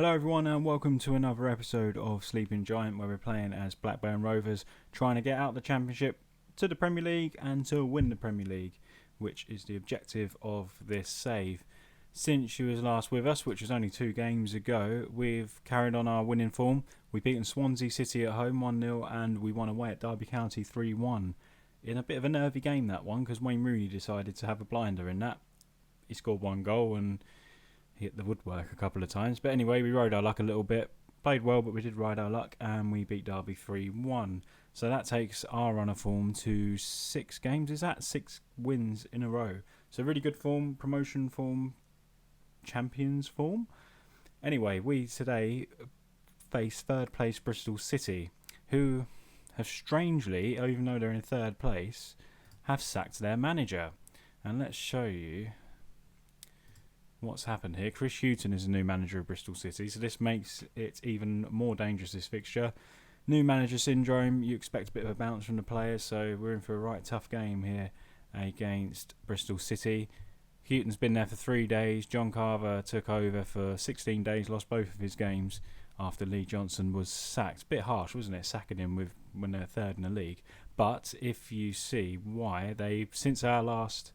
Hello everyone and welcome to another episode of Sleeping Giant, where we're playing as Blackburn Rovers, trying to get out of the Championship to the Premier League and to win the Premier League, which is the objective of this save. Since you was last with us, which was only 2 games ago, we've carried on our winning form. We've beaten Swansea City at home 1-0 and we won away at Derby County 3-1. In a bit of a nervy game, that one, because Wayne Rooney decided to have a blinder in that. He scored 1 goal and hit the woodwork a couple of times. But anyway, we rode our luck a little bit. Played well, but we did ride our luck and we beat Derby 3-1. So that takes our run of form to 6 games. Is that 6 wins in a row? So really good form, promotion form, champions form. Anyway, we today face 3rd place Bristol City, who have strangely, even though they're in 3rd place, have sacked their manager. And let's show you what's happened here. Chris Hughton is the new manager of Bristol City, so this makes it even more dangerous, this fixture. New manager syndrome, you expect a bit of a bounce from the players, so we're in for a right tough game here against Bristol City. Hughton's been there for 3 days. John Carver took over for 16 days, lost both of his games after Lee Johnson was sacked. Bit harsh, wasn't it, sacking him when they're 3rd in the league. But if you see why, since our last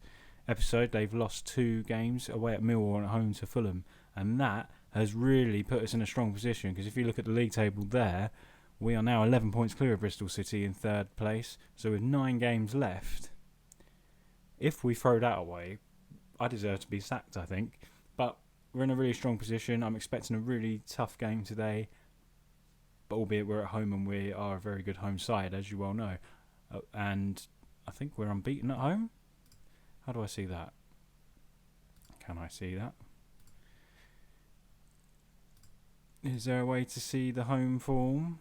episode, they've lost 2 games, away at Millwall and at home to Fulham, and that has really put us in a strong position, because if you look at the league table there, we are now 11 points clear of Bristol City in 3rd place. So with 9 games left, if we throw that away, I deserve to be sacked, I think. But we're in a really strong position. I'm expecting a really tough game today, but albeit we're at home and we are a very good home side, as you well know. And I think we're unbeaten at home. How do I see that? Can I see that? Is there a way to see the home form?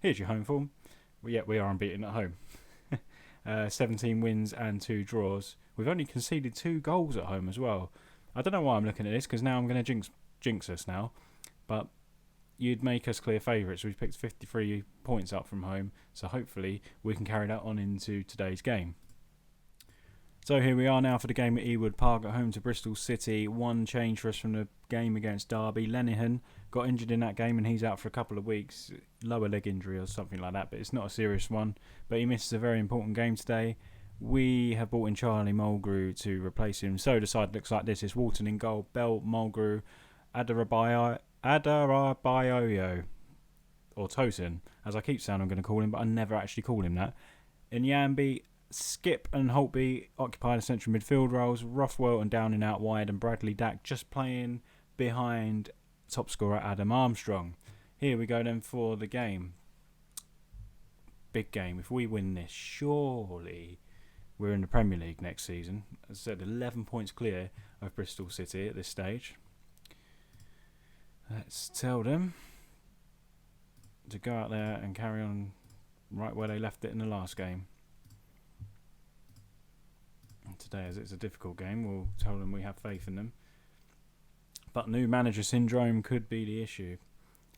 Here's your home form. Well, yeah, we are unbeaten at home. 17 wins and 2 draws. We've only conceded 2 goals at home as well. I don't know why I'm looking at this, because now I'm going to jinx us now. But you'd make us clear favourites. We've picked 53 points up from home, so hopefully we can carry that on into today's game. So here we are now for the game at Ewood Park at home to Bristol City. 1 change for us from the game against Derby. Lenihan got injured in that game and he's out for a couple of weeks. Lower leg injury or something like that, but it's not a serious one. But he misses a very important game today. We have brought in Charlie Mulgrew to replace him. So the side looks like this. It's Walton in goal, Bell, Mulgrew, Adarabayo, or Tosin, as I keep saying I'm going to call him, but I never actually call him that. Inyambi, Skip and Holtby occupy the central midfield roles. Rothwell and Downing out wide, and Bradley Dack just playing behind top scorer Adam Armstrong. Here we go then for the game. Big game. If we win this, surely we're in the Premier League next season. As I said, 11 points clear of Bristol City at this stage. Let's tell them to go out there and carry on right where they left it in the last game. And today, as it's a difficult game, we'll tell them we have faith in them. But new manager syndrome could be the issue.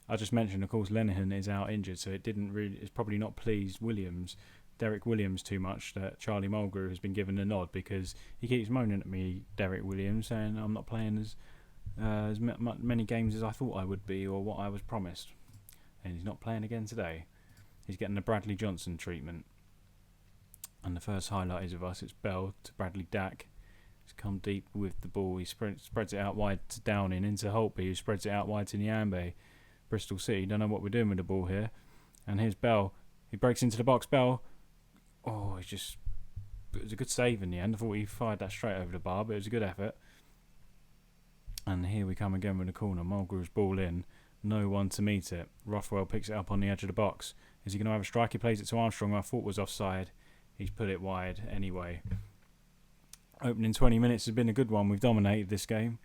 I just mentioned, of course, Lenihan is out injured, so it's probably not pleased Derek Williams too much that Charlie Mulgrew has been given a nod, because he keeps moaning at me, Derek Williams, saying I'm not playing as many games as I thought I would be, or what I was promised. And he's not playing again today. He's getting the Bradley Johnson treatment. And the first highlight is of us. It's Bell to Bradley Dack. He's come deep with the ball. He spreads it out wide to Downing, into Holtby, who spreads it out wide to Nyambe. Bristol City don't know what we're doing with the ball here. And here's Bell. He breaks into the box. Bell. Oh, it was a good save in the end. I thought he fired that straight over the bar, but it was a good effort. And here we come again with the corner. Mulgrew's ball in. No one to meet it. Rothwell picks it up on the edge of the box. Is he going to have a strike? He plays it to Armstrong, who I thought was offside. He's put it wide anyway. Opening 20 minutes has been a good one. We've dominated this game.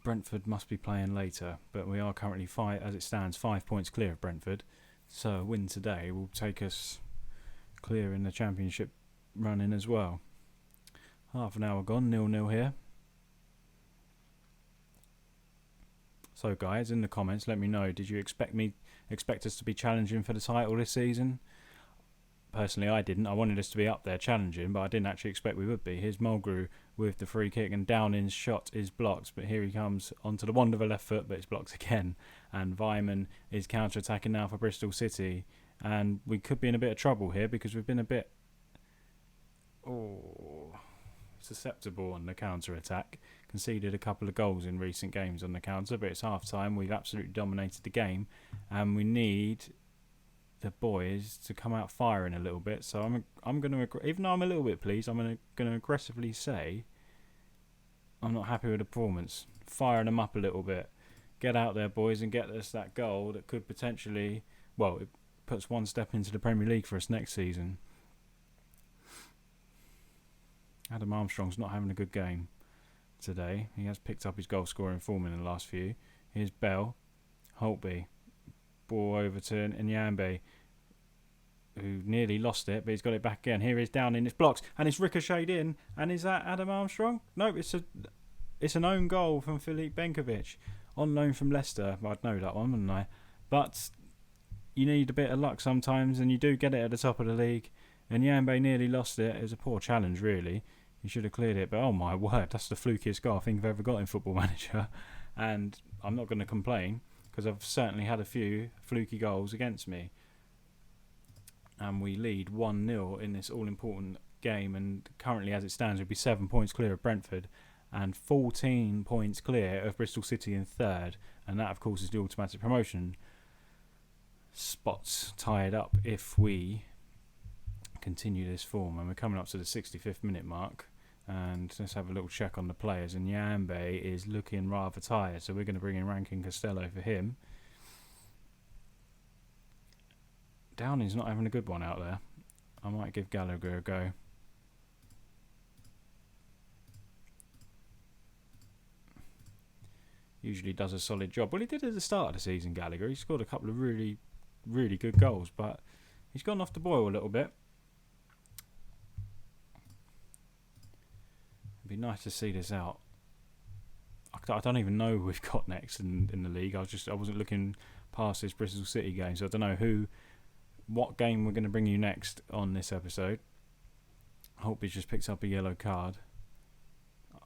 Brentford must be playing later, but we are currently, as it stands, 5 points clear of Brentford. So a win today will take us clear in the Championship running as well. Half an hour gone, 0-0 here. So guys, in the comments, let me know, did you expect us to be challenging for the title this season? Personally, I didn't. I wanted us to be up there challenging, but I didn't actually expect we would be. Here's Mulgrew with the free kick, and Downing's shot is blocked, but here he comes onto the wand of a left foot, but it's blocked again. And Weimann is counter-attacking now for Bristol City, and we could be in a bit of trouble here because we've been a bit susceptible on the counter-attack. Conceded a couple of goals in recent games on the counter, but it's half-time. We've absolutely dominated the game, and we need the boys to come out firing a little bit. So I'm going to, even though I'm a little bit pleased, I'm going to aggressively say I'm not happy with the performance. Firing them up a little bit. Get out there, boys, and get us that goal that could potentially, well, it puts one step into the Premier League for us next season. Adam Armstrong's not having a good game today. He has picked up his goal scoring form in the last few. Here's Bell, Holtby. Ball over to Nyambe, who nearly lost it, but he's got it back again. Here he is down in, it's blocked, and it's ricocheted in. And is that Adam Armstrong? No, it's an own goal from Filip Benkovic, on loan from Leicester. I'd know that one, wouldn't I? But you need a bit of luck sometimes, and you do get it at the top of the league. And Nyambe nearly lost it. It was a poor challenge, really. He should have cleared it, but oh my word, that's the flukiest goal I think I've ever got in Football Manager. And I'm not going to complain, because I've certainly had a few fluky goals against me. And we lead 1-0 in this all-important game, and currently as it stands we'd be 7 points clear of Brentford and 14 points clear of Bristol City in third, and that of course is the automatic promotion spots tied up if we continue this form. And we're coming up to the 65th minute mark, and let's have a little check on the players. And Nyambe is looking rather tired, so we're going to bring in Rankin Costello for him. Downing's not having a good one out there. I might give Gallagher a go. Usually does a solid job. Well, he did at the start of the season, Gallagher. He scored a couple of really, really good goals, but he's gone off the boil a little bit. Be nice to see this out. I don't even know who we've got next in the league. I wasn't looking past this Bristol City game, so I don't know what game we're going to bring you next on this episode. I hope he just picks up a yellow card.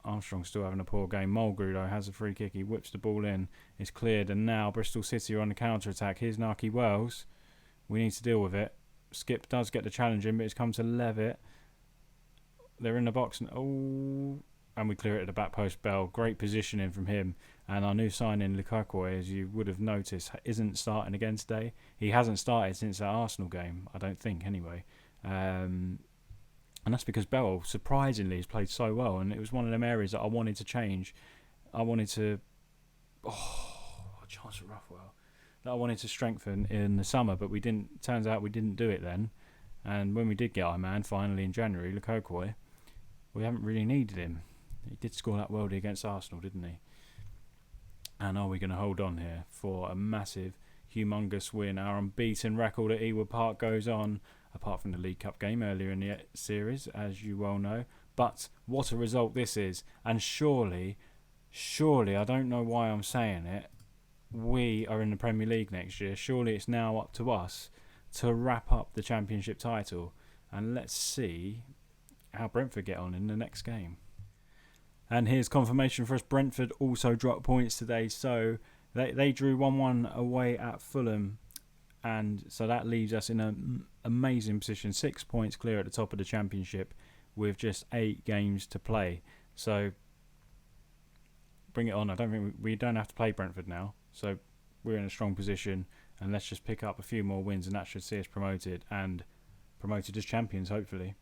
Armstrong's still having a poor game. Mulgrew though has a free kick. He whips the ball in. It's cleared, and now Bristol City are on the counter attack. Here's Naki Wells. We need to deal with it. Skip does get the challenge in, but it's come to Levitt. They're in the box, and we clear it at the back post. Bell, great positioning from him. And our new signing, Lukaku, as you would have noticed, isn't starting again today. He hasn't started since that Arsenal game, I don't think, anyway. And that's because Bell, surprisingly, has played so well. And it was one of them areas that I wanted to change. I wanted to... a chance for Ruffwell. That I wanted to strengthen in the summer, but we didn't. Turns out we didn't do it then. And when we did get our man, finally in January, Lukaku, we haven't really needed him. He did score that worldie against Arsenal, didn't he? And are we going to hold on here for a massive, humongous win? Our unbeaten record at Ewood Park goes on, apart from the League Cup game earlier in the series, as you well know. But what a result this is. And surely, I don't know why I'm saying it, we are in the Premier League next year. Surely it's now up to us to wrap up the Championship title. And let's see how Brentford get on in the next game. And here's confirmation for us. Brentford also dropped points today. So they drew 1-1 away at Fulham. And so that leaves us in an amazing position. 6 points clear at the top of the Championship with just 8 games to play. So bring it on. I don't think we don't have to play Brentford now. So we're in a strong position. And let's just pick up a few more wins, and that should see us promoted and promoted as champions, hopefully.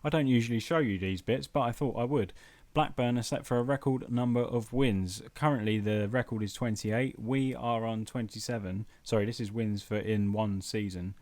I don't usually show you these bits, but I thought I would. Blackburn are set for a record number of wins. Currently, the record is 28. We are on 27. Sorry, this is wins for in one season.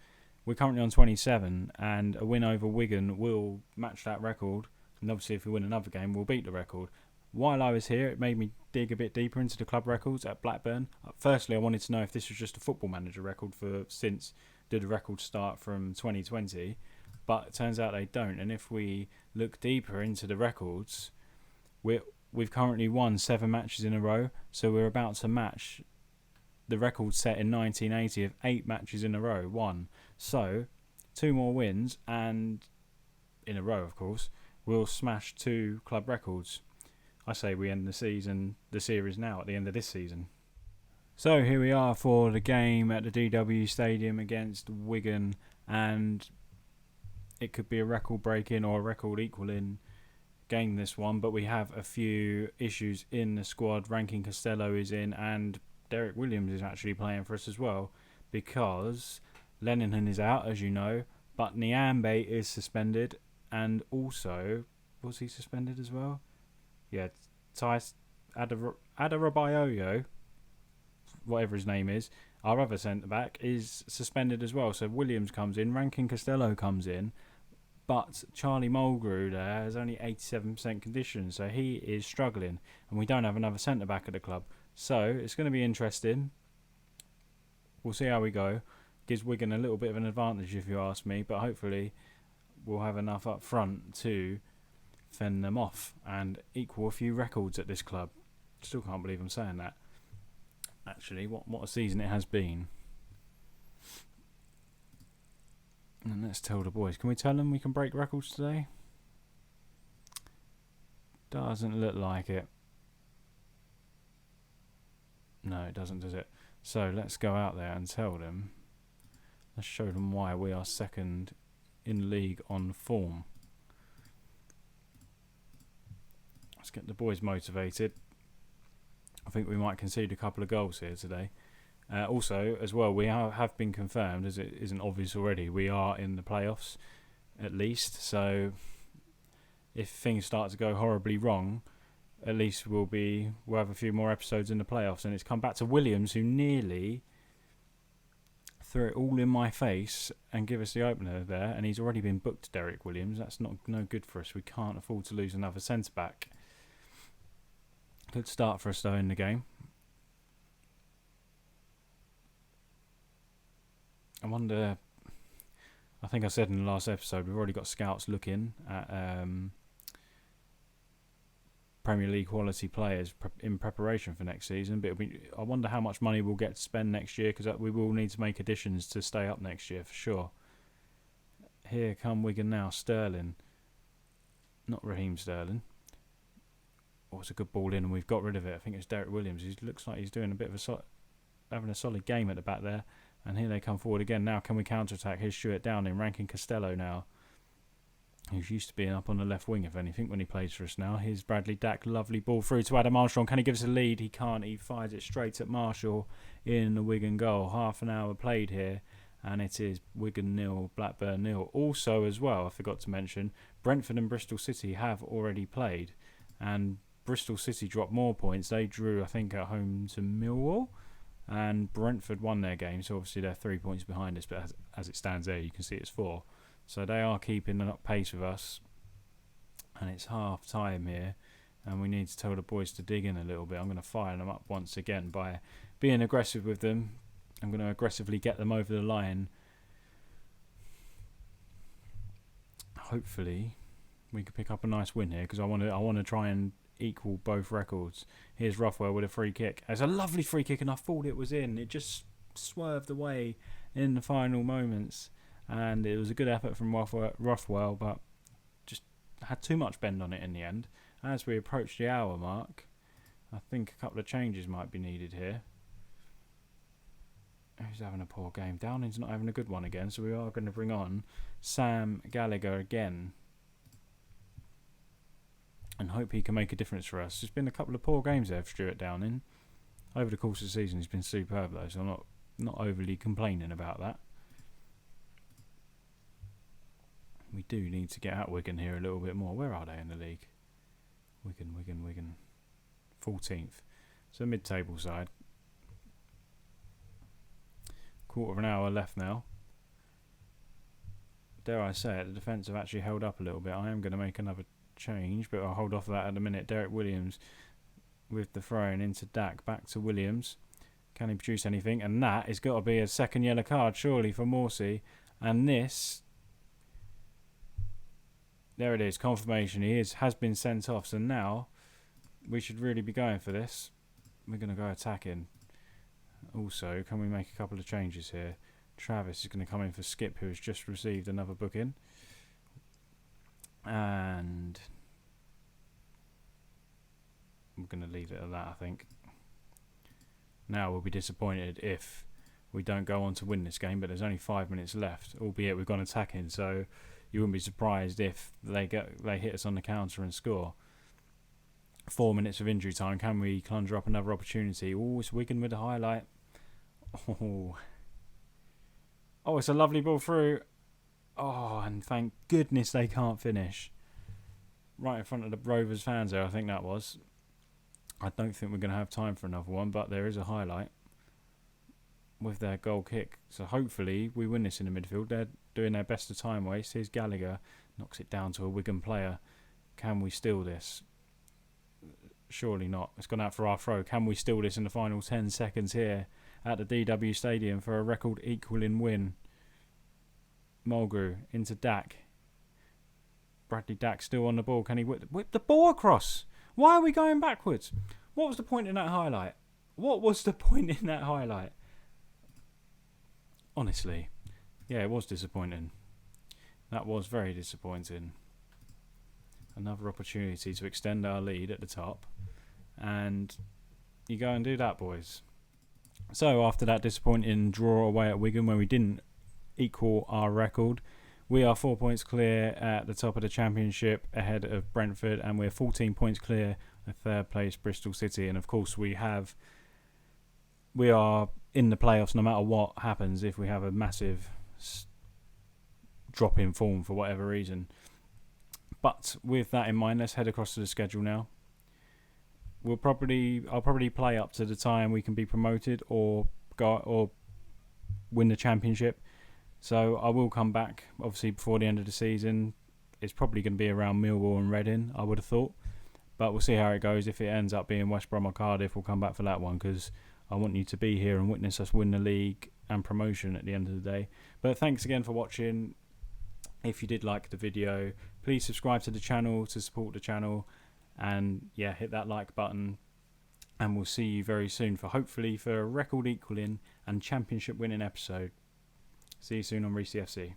We're currently on 27, and a win over Wigan will match that record. And obviously, if we win another game, we'll beat the record. While I was here, it made me dig a bit deeper into the club records at Blackburn. Firstly, I wanted to know if this was just a Football Manager record did the record start from 2020? But it turns out they don't. And if we look deeper into the records, we've currently won 7 matches in a row. So we're about to match the record set in 1980 of 8 matches in a row won. So 2 more wins, and in a row, of course, we'll smash 2 club records. I say we end the series now at the end of this season. So here we are for the game at the DW Stadium against Wigan, and it could be a record breaking or a record equaling game, this one, but we have a few issues in the squad. Rankin Costello is in, and Derek Williams is actually playing for us as well, because Lenihan is out, as you know, but Nyambe is suspended, and also, was he suspended as well? Yeah, Thais Adarabayoyo, whatever his name is, our other centre-back, is suspended as well. So Williams comes in, Rankin Costello comes in, but Charlie Mulgrew there has only 87% condition, so he is struggling, and we don't have another centre-back at the club. So it's going to be interesting. We'll see how we go. Gives Wigan a little bit of an advantage, if you ask me, but hopefully we'll have enough up front to fend them off and equal a few records at this club. Still can't believe I'm saying that. Actually, what a season it has been. And let's tell the boys. Can we tell them we can break records today? Doesn't look like it. No, it doesn't, does it? So let's go out there and tell them. Let's show them why we are second in the league on form. Let's get the boys motivated. I think we might concede a couple of goals here today. Also, as well, we have been confirmed, as it isn't obvious already, we are in the playoffs, at least. So, if things start to go horribly wrong, at least we'll have a few more episodes in the playoffs. And it's come back to Williams, who nearly threw it all in my face and give us the opener there. And he's already been booked, Derek Williams. That's no good for us. We can't afford to lose another centre-back. Good start for us, though, in the game. I wonder, I think I said in the last episode, we've already got scouts looking at Premier League quality players in preparation for next season. But I wonder how much money we'll get to spend next year, because we will need to make additions to stay up next year for sure. Here come Wigan now. Sterling. Not Raheem Sterling. Oh, it's a good ball in, and we've got rid of it. I think it's Derek Williams. He looks like he's doing a bit of having a solid game at the back there. And here they come forward again. Now can we counter-attack? Here's Stuart Downing, Rankin Costello now, who's used to being up on the left wing, if anything, when he plays for us now. Here's Bradley Dack. Lovely ball through to Adam Armstrong. Can he give us a lead? He can't. He fires it straight at Marshall in the Wigan goal. Half an hour played here, and it is Wigan 0, Blackburn 0. Also, as well, I forgot to mention, Brentford and Bristol City have already played, and Bristol City dropped more points. They drew, I think, at home to Millwall, and Brentford won their game, so obviously they're 3 points behind us, but as it stands there, you can see it's 4. So they are keeping up pace with us, and it's half time here, and we need to tell the boys to dig in a little bit. I'm going to fire them up once again by being aggressive with them. I'm going to aggressively get them over the line. Hopefully we can pick up a nice win here, because I want to try and equal both records. Here's Rothwell with a free kick. It's a lovely free kick, and I thought it was in. It just swerved away in the final moments, and it was a good effort from Rothwell, but just had too much bend on it in the end. As we approach the hour mark, I think a couple of changes might be needed here. Who's having a poor game? Downing's not having a good one again, so we are going to bring on Sam Gallagher again and hope he can make a difference for us. There's been a couple of poor games there for Stuart Downing. Over the course of the season, he's been superb though, so I'm not overly complaining about that. We do need to get out Wigan here a little bit more. Where are they in the league? Wigan. 14th. So mid-table side. Quarter of an hour left now. Dare I say it, the defence have actually held up a little bit. I am going to make another change, but I'll hold off that at a minute. Derek Williams with the throw-in into Dack, back to Williams. Can he produce anything? And that has got to be a second yellow card surely for Morsey. And this, there it is, confirmation. He has been sent off, so now we should really be going for this. We're going to go attacking. Also, can we make a couple of changes here? Travis is going to come in for Skip, who has just received another booking. And I'm going to leave it at that, I think. Now we'll be disappointed if we don't go on to win this game, but there's only 5 minutes left, albeit we've gone attacking, so you wouldn't be surprised if they hit us on the counter and score. 4 minutes of injury time. Can we conjure up another opportunity? Oh, it's Wigan with a highlight. Oh, it's a lovely ball through. Oh, and thank goodness they can't finish. Right in front of the Rovers fans there, I think that was. I don't think we're going to have time for another one, but there is a highlight with their goal kick. So hopefully we win this in the midfield. They're doing their best to time waste. Here's Gallagher. Knocks it down to a Wigan player. Can we steal this? Surely not. It's gone out for our throw. Can we steal this in the final 10 seconds here at the DW Stadium for a record equaling win? Mulgrew into Dak. Bradley Dak still on the ball. Can he whip the ball across? Why are we going backwards? What was the point in that highlight? Honestly. Yeah, it was disappointing. That was very disappointing. Another opportunity to extend our lead at the top. And you go and do that, boys. So after that disappointing draw away at Wigan, where we didn't equal our record, we are 4 points clear at the top of the Championship ahead of Brentford, and we're 14 points clear of third place Bristol City. And of course we are in the playoffs no matter what happens if we have a massive drop in form for whatever reason. But with that in mind, let's head across to the schedule now. I'll probably play up to the time we can be promoted or win the Championship. So I will come back, obviously, before the end of the season. It's probably going to be around Millwall and Reading, I would have thought. But we'll see how it goes. If it ends up being West Brom or Cardiff, we'll come back for that one, because I want you to be here and witness us win the league and promotion at the end of the day. But thanks again for watching. If you did like the video, please subscribe to the channel to support the channel. And yeah, hit that like button. And we'll see you very soon for a record equaling and championship winning episode. See you soon on Reesy FC.